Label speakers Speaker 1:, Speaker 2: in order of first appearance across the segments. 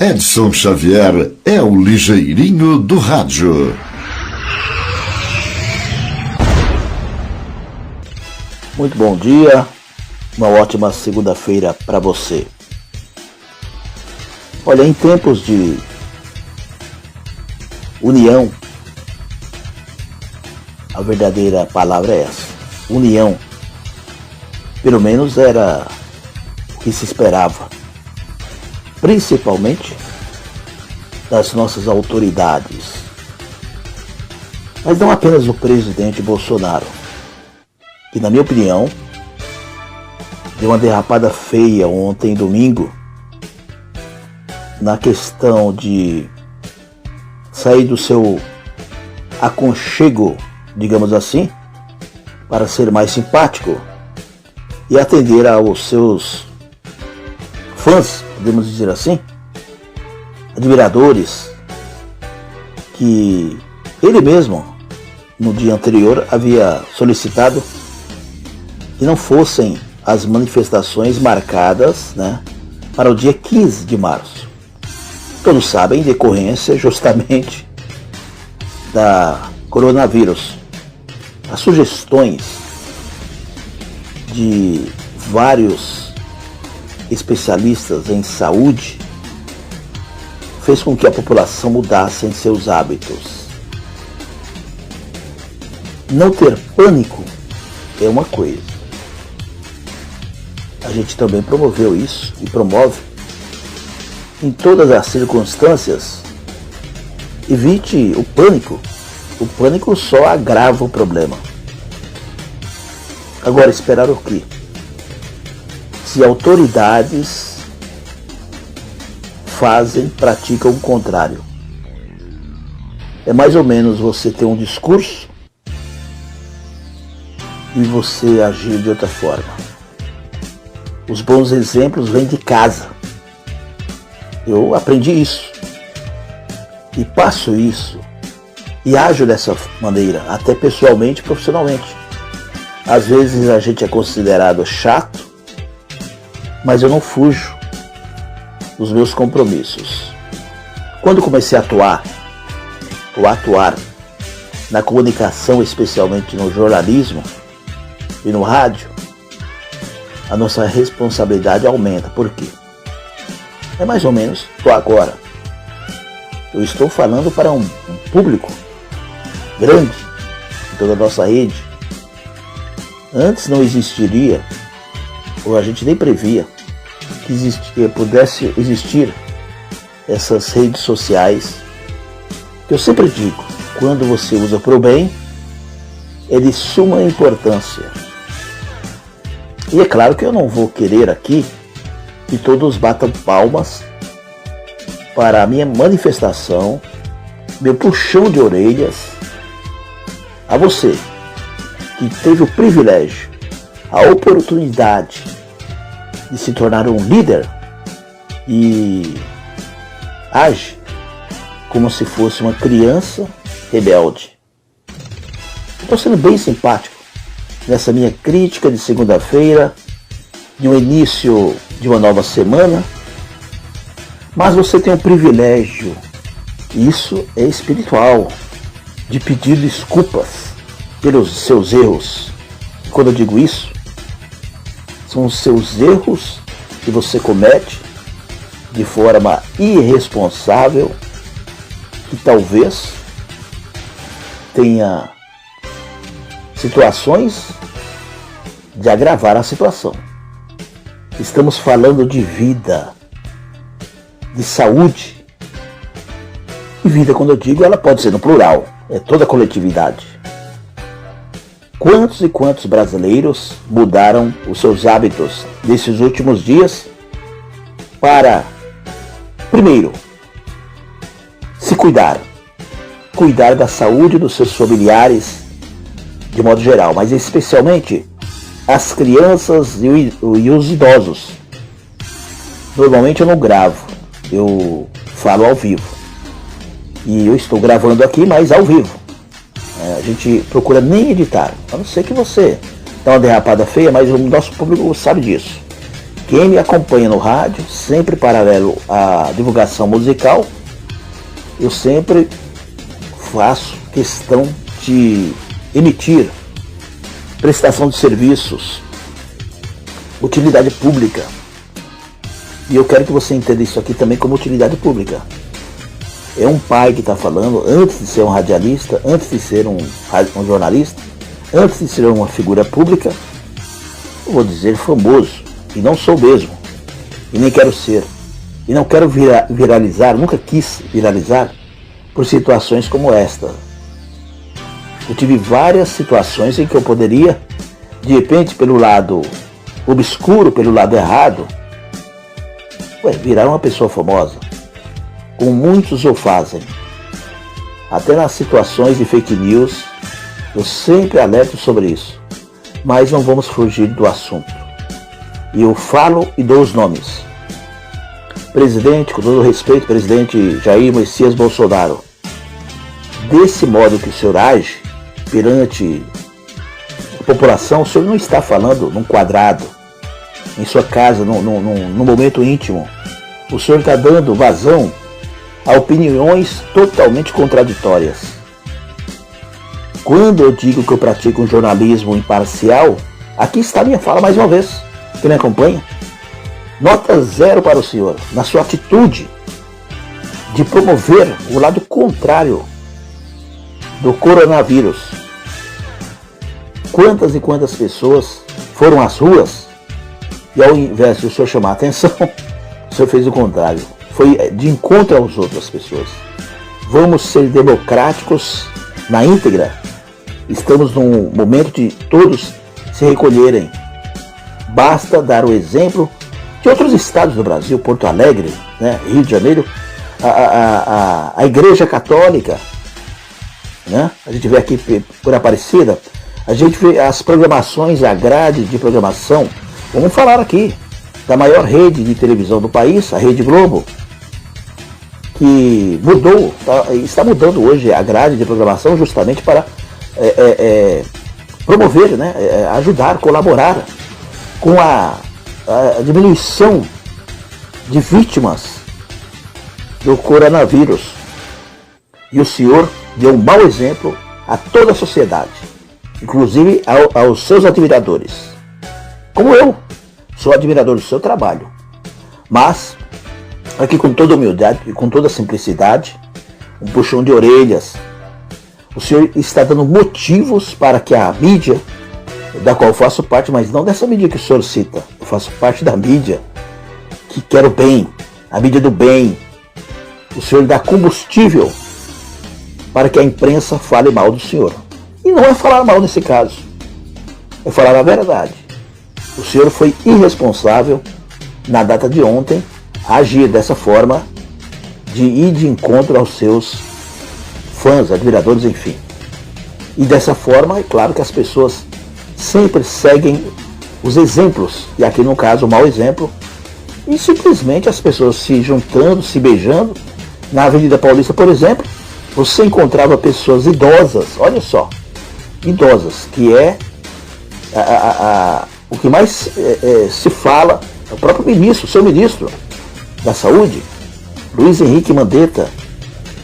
Speaker 1: Edson Xavier é o ligeirinho do rádio.
Speaker 2: Muito bom dia, uma ótima segunda-feira para você. Olha, em tempos de união, a verdadeira palavra é essa, união. Pelo menos era o que se esperava, principalmente das nossas autoridades. Mas não apenas o presidente Bolsonaro, que na minha opinião deu uma derrapada feia ontem, domingo, na questão de sair do seu aconchego, digamos assim, para ser mais simpático e atender aos seus fãs, podemos dizer assim, admiradores, que ele mesmo, no dia anterior, havia solicitado que não fossem as manifestações marcadas, para o dia 15 de março. Todos sabem, em decorrência justamente da coronavírus. As sugestões de vários especialistas em saúde fez com que a população mudasse em seus hábitos. Não ter pânico é uma coisa. A gente também promoveu isso e promove em todas as circunstâncias. Evite o pânico. O pânico só agrava o problema. Agora, esperar o quê? Se autoridades praticam o contrário. É mais ou menos você ter um discurso e você agir de outra forma. Os bons exemplos vêm de casa. Eu aprendi isso e passo isso e ajo dessa maneira, até pessoalmente e profissionalmente. Às vezes a gente é considerado chato, mas eu não fujo dos meus compromissos. Quando comecei a atuar na comunicação, especialmente no jornalismo e no rádio, a nossa responsabilidade aumenta. Por quê? É mais ou menos agora. Eu estou falando para um público grande, em toda a nossa rede. Antes não existiria, ou a gente nem previa, que pudesse existir essas redes sociais. Eu sempre digo, quando você usa para o bem, é de suma importância. E é claro que eu não vou querer aqui que todos batam palmas para a minha manifestação, meu puxão de orelhas a você, que teve o privilégio, a oportunidade de se tornar um líder e age como se fosse uma criança rebelde. Estou sendo bem simpático nessa minha crítica de segunda-feira, de um início de uma nova semana, mas você tem o privilégio, isso é espiritual, de pedir desculpas pelos seus erros. E quando eu digo isso, são os seus erros que você comete de forma irresponsável, que talvez tenha situações de agravar a situação. Estamos falando de vida, de saúde. E vida, quando eu digo, ela pode ser no plural, é toda a coletividade. Quantos e quantos brasileiros mudaram os seus hábitos nesses últimos dias para, primeiro, se cuidar da saúde dos seus familiares de modo geral, mas especialmente as crianças e os idosos. Normalmente eu não gravo, eu falo ao vivo. E eu estou gravando aqui, mas ao vivo. A gente procura nem editar, a não ser que você dá uma derrapada feia, mas o nosso público sabe disso. Quem me acompanha no rádio, sempre paralelo à divulgação musical, eu sempre faço questão de emitir prestação de serviços, utilidade pública. E eu quero que você entenda isso aqui também como utilidade pública. É um pai que está falando, antes de ser um radialista, antes de ser um jornalista, antes de ser uma figura pública, eu vou dizer famoso, e não sou mesmo, e nem quero ser, e não quero viralizar, nunca quis viralizar, por situações como esta. Eu tive várias situações em que eu poderia, de repente, pelo lado obscuro, pelo lado errado, virar uma pessoa famosa, como muitos o fazem. Até nas situações de fake news, eu sempre alerto sobre isso, mas não vamos fugir do assunto. E eu falo e dou os nomes. Presidente, com todo respeito, presidente Jair Messias Bolsonaro, desse modo que o senhor age perante a população, o senhor não está falando num quadrado, em sua casa, num momento íntimo. O senhor está dando vazão a opiniões totalmente contraditórias. Quando eu digo que eu pratico um jornalismo imparcial, aqui está a minha fala mais uma vez. Quem me acompanha? Nota 0 para o senhor, na sua atitude de promover o lado contrário do coronavírus. Quantas e quantas pessoas foram às ruas e ao invés de o senhor chamar a atenção, o senhor fez o contrário. Foi de encontro às outras pessoas. Vamos ser democráticos na íntegra. Estamos num momento de todos se recolherem. Basta dar o exemplo de outros estados do Brasil, Porto Alegre, né, Rio de Janeiro, a Igreja Católica, né? A gente vê aqui por Aparecida, a gente vê as programações, a grade de programação. Vamos falar aqui da maior rede de televisão do país, a Rede Globo, que mudou, está mudando hoje a grade de programação justamente para promover, né, ajudar, colaborar com a diminuição de vítimas do coronavírus. E o senhor deu um mau exemplo a toda a sociedade, inclusive aos seus admiradores. Como eu sou admirador do seu trabalho, mas aqui com toda humildade e com toda simplicidade, um puxão de orelhas, o senhor está dando motivos para que a mídia, da qual eu faço parte, mas não dessa mídia que o senhor cita, eu faço parte da mídia que quer o bem, a mídia do bem. O senhor dá combustível para que a imprensa fale mal do senhor. E não é falar mal nesse caso, é falar a verdade. O senhor foi irresponsável na data de ontem a agir dessa forma, de ir de encontro aos seus fãs, admiradores, enfim. E dessa forma, é claro que as pessoas sempre seguem os exemplos, e aqui no caso o mau exemplo, e simplesmente as pessoas se juntando, se beijando. Na Avenida Paulista, por exemplo, você encontrava pessoas idosas, olha só, idosas, que é o que mais se fala, o próprio ministro, o seu ministro da Saúde, Luiz Henrique Mandetta,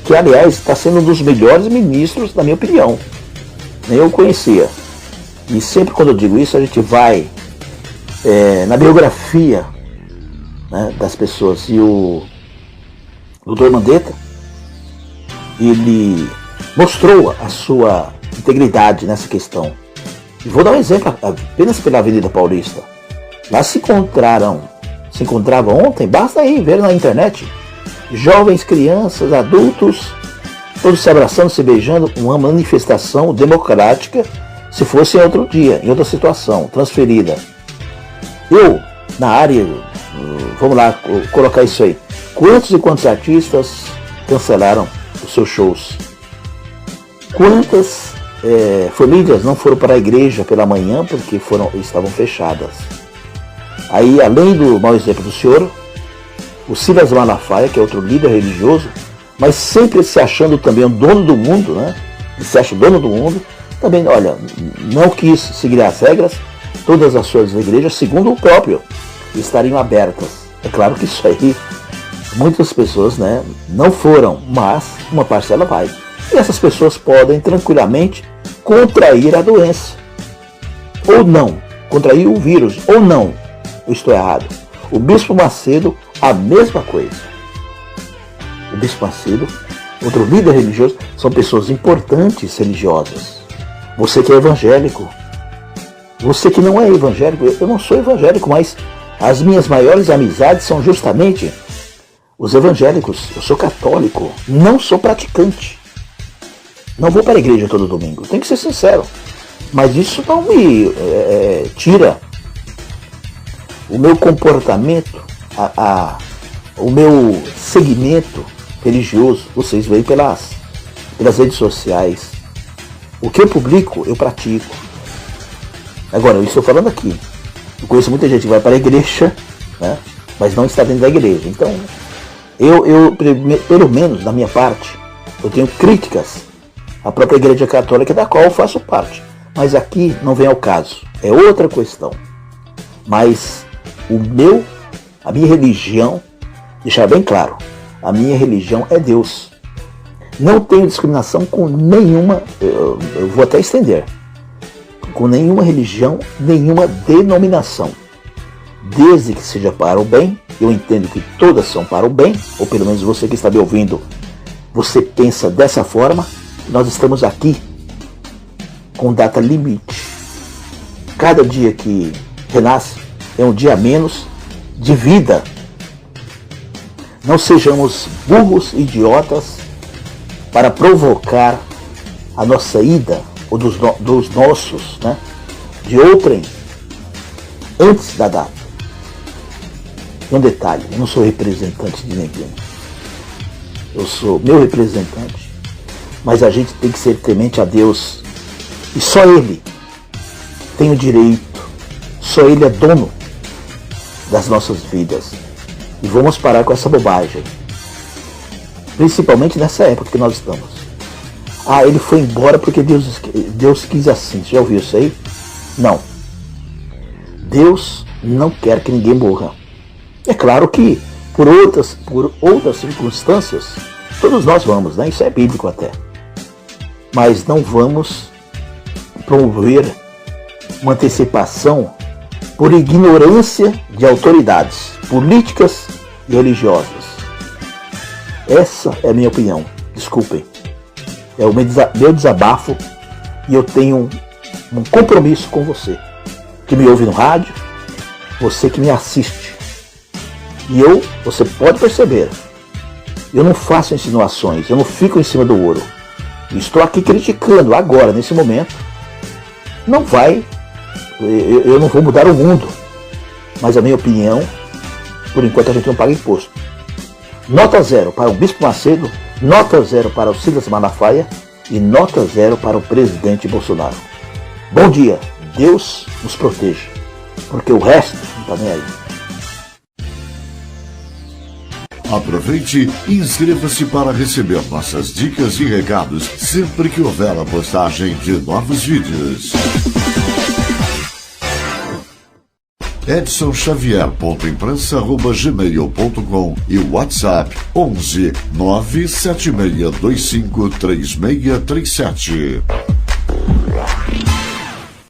Speaker 2: que aliás está sendo um dos melhores ministros, na minha opinião. Nem eu conhecia. E sempre quando eu digo isso, a gente vai na biografia, né, das pessoas. E o doutor Mandetta, ele mostrou a sua integridade nessa questão. E vou dar um exemplo apenas pela Avenida Paulista. Lá se encontrava ontem, basta ir ver na internet, jovens, crianças, adultos, todos se abraçando, se beijando, uma manifestação democrática, se fosse em outro dia, em outra situação, transferida. Eu, na área, vamos lá, colocar isso aí, quantos e quantos artistas cancelaram os seus shows? Quantas famílias não foram para a igreja pela manhã porque estavam fechadas? Aí, além do mau exemplo do senhor, o Silas Malafaia, que é outro líder religioso, mas sempre se achando também o dono do mundo, né? Ele se acha o dono do mundo, também, olha, não quis seguir as regras, todas as suas igrejas, segundo o próprio estariam abertas. É claro que isso aí, muitas pessoas, né, não foram, mas uma parcela vai. E essas pessoas podem tranquilamente contrair a doença. Ou não, contrair o vírus, ou não. Eu estou errado. O Bispo Macedo, a mesma coisa. O Bispo Macedo, outro líder religioso, são pessoas importantes religiosas. Você que é evangélico, você que não é evangélico, eu não sou evangélico, mas as minhas maiores amizades são justamente os evangélicos. Eu sou católico, não sou praticante. Não vou para a igreja todo domingo, tenho que ser sincero. Mas isso não me tira o meu comportamento, o meu segmento religioso. Vocês veem pelas redes sociais. O que eu publico, eu pratico. Agora, eu estou falando aqui. Eu conheço muita gente que vai para a igreja, né, mas não está dentro da igreja. Então, eu pelo menos da minha parte, eu tenho críticas à própria igreja católica, da qual eu faço parte. Mas aqui não vem ao caso. É outra questão. Mas a minha religião, deixar bem claro, a minha religião é Deus. Não tenho discriminação com nenhuma, eu vou até estender, com nenhuma religião, nenhuma denominação. Desde que seja para o bem, eu entendo que todas são para o bem, ou pelo menos você que está me ouvindo, você pensa dessa forma. Nós estamos aqui com data limite. Cada dia que renasce é um dia a menos de vida. Não sejamos burros, idiotas, para provocar a nossa ida, ou dos nossos, né, de outrem, antes da data. Um detalhe, eu não sou representante de ninguém. Eu sou meu representante, mas a gente tem que ser temente a Deus. E só Ele tem o direito, só Ele é dono das nossas vidas. E vamos parar com essa bobagem. Principalmente nessa época que nós estamos. Ele foi embora porque Deus quis assim. Você já ouviu isso aí? Não. Deus não quer que ninguém morra. É claro que por outras circunstâncias, todos nós vamos, né? Isso é bíblico até. Mas não vamos promover uma antecipação por ignorância de autoridades políticas e religiosas. Essa é a minha opinião. Desculpem. É o meu desabafo, e eu tenho um compromisso com você que me ouve no rádio, você que me assiste. E você pode perceber, eu não faço insinuações, eu não fico em cima do ouro. Estou aqui criticando agora, nesse momento. Não vai, eu não vou mudar o mundo, mas a minha opinião, por enquanto a gente não paga imposto. Nota 0 para o Bispo Macedo, nota 0 para o Silas Malafaia e nota 0 para o presidente Bolsonaro. Bom dia, Deus nos proteja, porque o resto não está nem aí.
Speaker 1: Aproveite e inscreva-se para receber nossas dicas e recados sempre que houver a postagem de novos vídeos. edsonxavier.imprensa@gmail.com e WhatsApp 11 976253637.